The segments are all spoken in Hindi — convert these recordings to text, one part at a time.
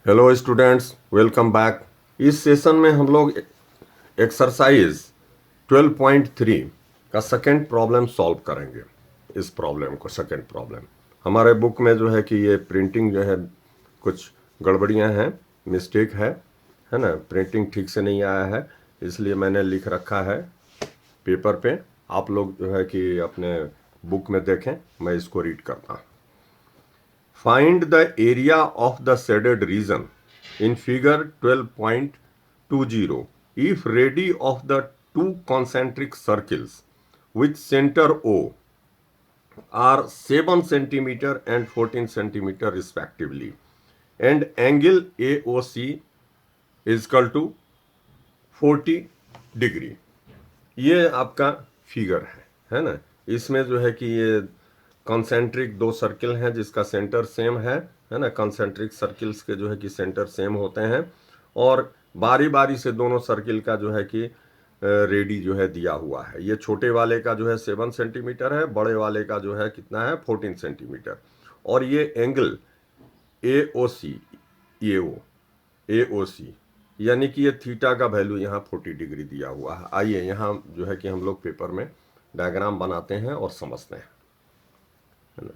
Hello students, welcome back. इस सेशन में हम लोग एक्सरसाइज 12.3 का सेकंड प्रॉब्लम सॉल्व करेंगे। इस प्रॉब्लम को सेकंड प्रॉब्लम हमारे बुक में जो है कि ये प्रिंटिंग जो है कुछ गड़बड़ियां हैं, मिस्टेक है ना। प्रिंटिंग ठीक से नहीं आया है, इसलिए मैंने लिख रखा है पेपर पे। आप लोग जो है कि अपने बुक में देखें, मैं इसको रीड करता हूँ। Find the area of the shaded region in figure 12.20 if radii of the two concentric circles with center O are 7 centimeter and 14 centimeter respectively and angle AOC is equal to 40 degree. ये आपका फिगर है ना। इसमें जो है कि ये कॉन्सेंट्रिक दो सर्किल हैं जिसका सेंटर सेम है ना। कॉन्सेंट्रिक सर्किल्स के जो है कि सेंटर सेम होते हैं और बारी बारी से दोनों सर्किल का जो है कि रेडी जो है दिया हुआ है। ये छोटे वाले का जो है 7 सेंटीमीटर है, बड़े वाले का जो है कितना है 14 सेंटीमीटर। और ये एंगल ए ओ सी, ये ओ ए ओ सी यानी कि ये थीटा का वैल्यू यहाँ 40 डिग्री दिया हुआ है। आइए यहाँ जो है कि हम लोग पेपर में डायग्राम बनाते हैं और समझते हैं, है ना।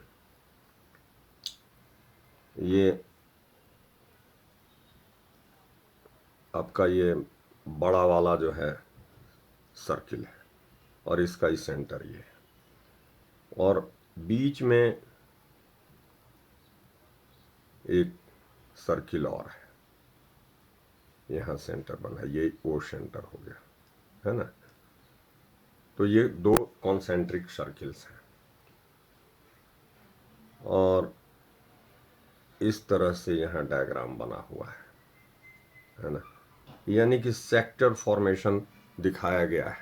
ये आपका ये बड़ा वाला जो है सर्किल है और इसका ही सेंटर ये है और बीच में एक सर्किल और है। यहाँ सेंटर बना है, ये ओ सेंटर हो गया, है ना। तो ये दो कॉन्सेंट्रिक सर्किल्स हैं और इस तरह से यहाँ डायग्राम बना हुआ है ना। यानी कि सेक्टर फॉर्मेशन दिखाया गया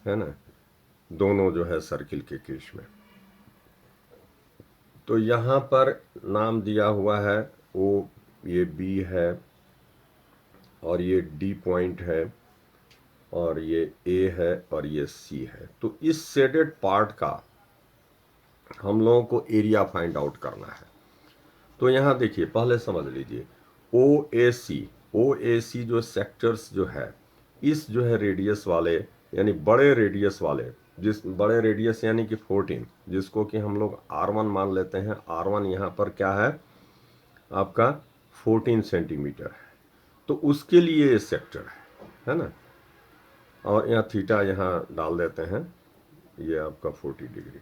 है ना, दोनों जो है सर्किल के केस में। तो यहाँ पर नाम दिया हुआ है ओ, ये बी है और ये डी पॉइंट है और ये ए है और ये सी है। तो इस शेडेड पार्ट का हम लोगों को एरिया फाइंड आउट करना है। तो यहाँ देखिए, पहले समझ लीजिए ओ ए सी जो सेक्टर्स जो है, इस जो है रेडियस वाले यानी बड़े रेडियस वाले, जिस बड़े रेडियस यानी कि 14, जिसको कि हम लोग R1 मान लेते हैं। R1 यहाँ पर क्या है आपका 14 सेंटीमीटर है। तो उसके लिए ये सेक्टर है ना। और यहाँ थीटा यहाँ डाल देते हैं, ये आपका 40 डिग्री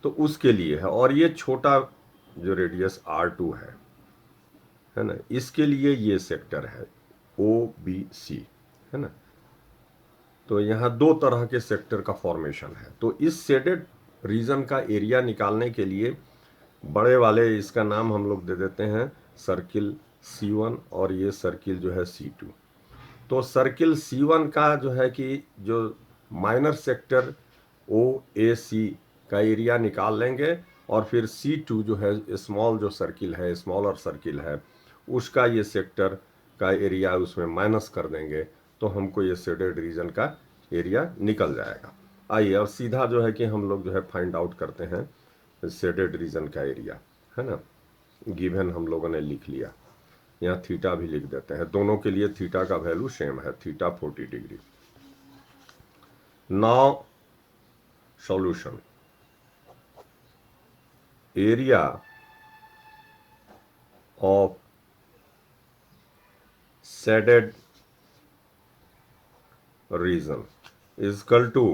तो उसके लिए है। और ये छोटा जो रेडियस R2 है ना, इसके लिए ये सेक्टर है OBC, है ना। तो यहाँ दो तरह के सेक्टर का फॉर्मेशन है। तो इस शेडेड रीजन का एरिया निकालने के लिए बड़े वाले इसका नाम हम लोग दे देते हैं सर्किल C1 और ये सर्किल जो है C2। तो सर्किल C1 का जो है कि जो माइनर सेक्टर OAC का एरिया निकाल लेंगे और फिर C2 जो है स्मॉल जो सर्किल है, स्मॉलर सर्किल है, उसका ये सेक्टर का एरिया उसमें माइनस कर देंगे तो हमको ये शेडेड रीजन का एरिया निकल जाएगा। आइए अब सीधा जो है कि हम लोग जो है फाइंड आउट करते हैं शेडेड रीजन का एरिया, है ना। गिवन हम लोगों ने लिख लिया, यहाँ थीटा भी लिख देते हैं। दोनों के लिए थीटा का वैल्यू सेम है, theta 40 degree. Now solution, area of shaded region is equal to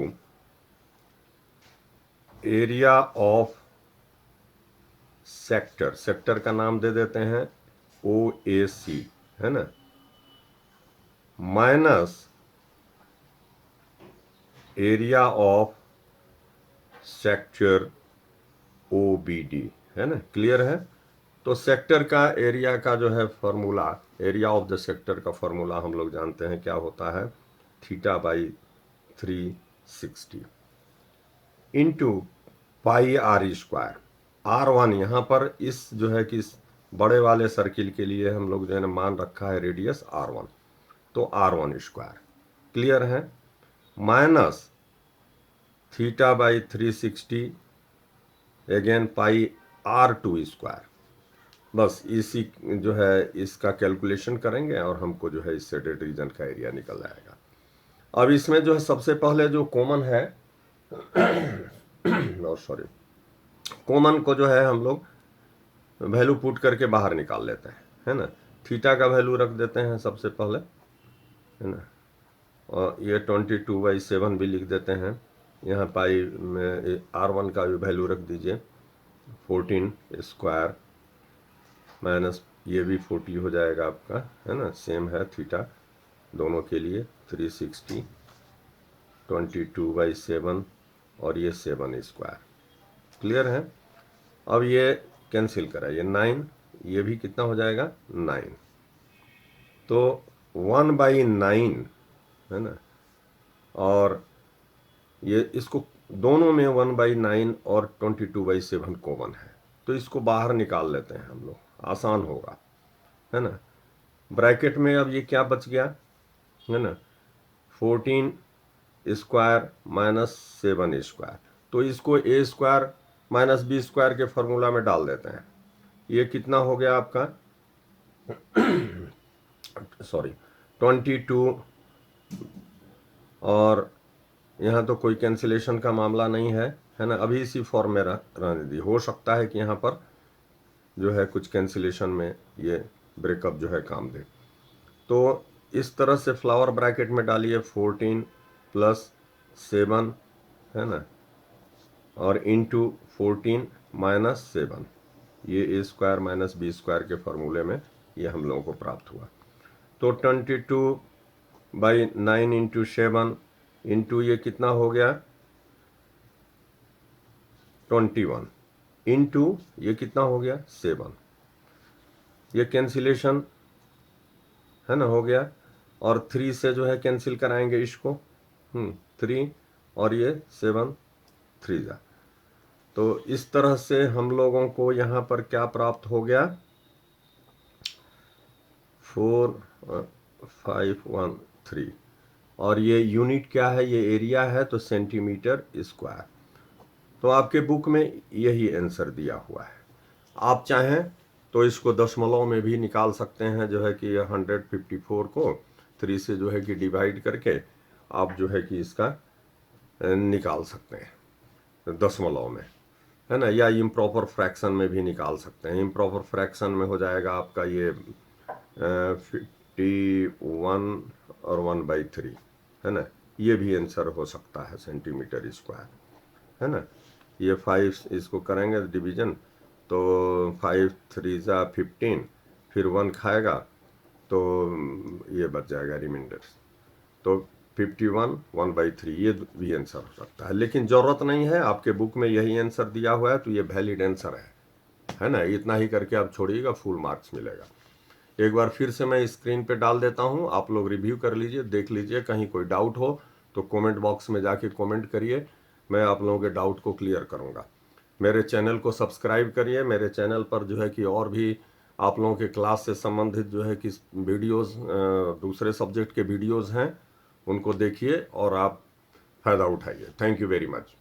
area of sector, sector का नाम दे देते हैं OAC, है ना, minus area of sector OBD, है ना। क्लियर है। तो सेक्टर का एरिया का जो है formula, area of the sector का फॉर्मूला हम लोग जानते हैं क्या होता है, theta by 360 into pi R square. R1 यहाँ पर इस जो है कि बड़े वाले सर्किल के लिए हम लोग जो है ना मान रखा है रेडियस R1, तो R1 स्क्वायर। क्लियर है। Minus theta by 360 again pi R2 square. बस इसी जो है इसका कैलकुलेशन करेंगे और हमको जो है इस सेटेड रीजन का एरिया निकल आएगा। अब इसमें जो है सबसे पहले जो कॉमन है और सॉरी कॉमन को जो है हम लोग वैल्यू पुट करके बाहर निकाल लेते हैं, है ना। थीटा का वैल्यू रख देते हैं सबसे पहले, है ना, और ये 22/7 भी लिख देते हैं। यहाँ पाई में R1 का भी वैल्यू रख दीजिए 14 स्क्वायर माइनस ये भी 40 हो जाएगा आपका, है ना, सेम है थीटा दोनों के लिए 360 22/7 और ये 7 स्क्वायर। क्लियर है। अब ये कैंसिल करा, ये 9, ये भी कितना हो जाएगा 9, तो 1/9, है ना, और ये इसको दोनों में 1/9 और 22/7 कॉमन है, तो इसको बाहर निकाल लेते हैं हम लोग, आसान होगा, है ना। ब्रैकेट में अब ये क्या बच गया, है ना, 14 स्क्वायर माइनस 7 स्क्वायर, तो इसको ए स्क्वायर माइनस बी स्क्वायर के फॉर्मूला में डाल देते हैं। ये कितना हो गया आपका सॉरी 22, और यहाँ तो कोई कैंसिलेशन का मामला नहीं है, है ना, अभी इसी फॉर्म में रहने दी। हो सकता है कि यहाँ पर जो है कुछ कैंसिलेशन में ये ब्रेकअप जो है काम दे, तो इस तरह से फ्लावर ब्रैकेट में डालिए 14 + 7, है ना, और इंटू 14 - 7, ये ए स्क्वायर माइनस बी स्क्वायर के फॉर्मूले में ये हम लोगों को प्राप्त हुआ। तो 22/9 इंटू 7 इंटू ये कितना हो गया 21 इंटू ये कितना हो गया 7, ये कैंसिलेशन, है ना, हो गया, और 3 से जो है कैंसिल कराएंगे इसको, 3 और ये 7 3 जा, तो इस तरह से हम लोगों को यहाँ पर क्या प्राप्त हो गया 4513, और ये यूनिट क्या है, ये एरिया है, तो सेंटीमीटर स्क्वायर। तो आपके बुक में यही आंसर दिया हुआ है। आप चाहें तो इसको दशमलव में भी निकाल सकते हैं, जो है कि 154 को 3 से जो है कि डिवाइड करके आप जो है कि इसका निकाल सकते हैं दशमलव में, है ना, या इम्प्रॉपर फ्रैक्शन में भी निकाल सकते हैं। इम्प्रॉपर फ्रैक्शन में हो जाएगा आपका ये 51 और 1/3, है ना, ये भी आंसर हो सकता है सेंटीमीटर स्क्वायर, है ना। ये 5 इसको करेंगे डिवीजन, तो 5 3 जा 15, फिर 1 खाएगा तो ये बच जाएगा रिमाइंडर, तो 51 1/3 ये भी आंसर हो सकता है। लेकिन ज़रूरत नहीं है, आपके बुक में यही आंसर दिया हुआ है, तो ये वैलिड आंसर है ना। इतना ही करके आप छोड़िएगा, फुल मार्क्स मिलेगा। एक बार फिर से मैं स्क्रीन पे डाल देता हूँ, आप लोग रिव्यू कर लीजिए, देख लीजिए, कहीं कोई डाउट हो तो कमेंट बॉक्स में जाके कमेंट करिए, मैं आप लोगों के डाउट को क्लियर करूँगा। मेरे चैनल को सब्सक्राइब करिए, मेरे चैनल पर जो है कि और भी आप लोगों के क्लास से संबंधित जो है कि वीडियोज़, दूसरे सब्जेक्ट के वीडियोज़ हैं, उनको देखिए और आप फ़ायदा उठाइए। Thank you very much.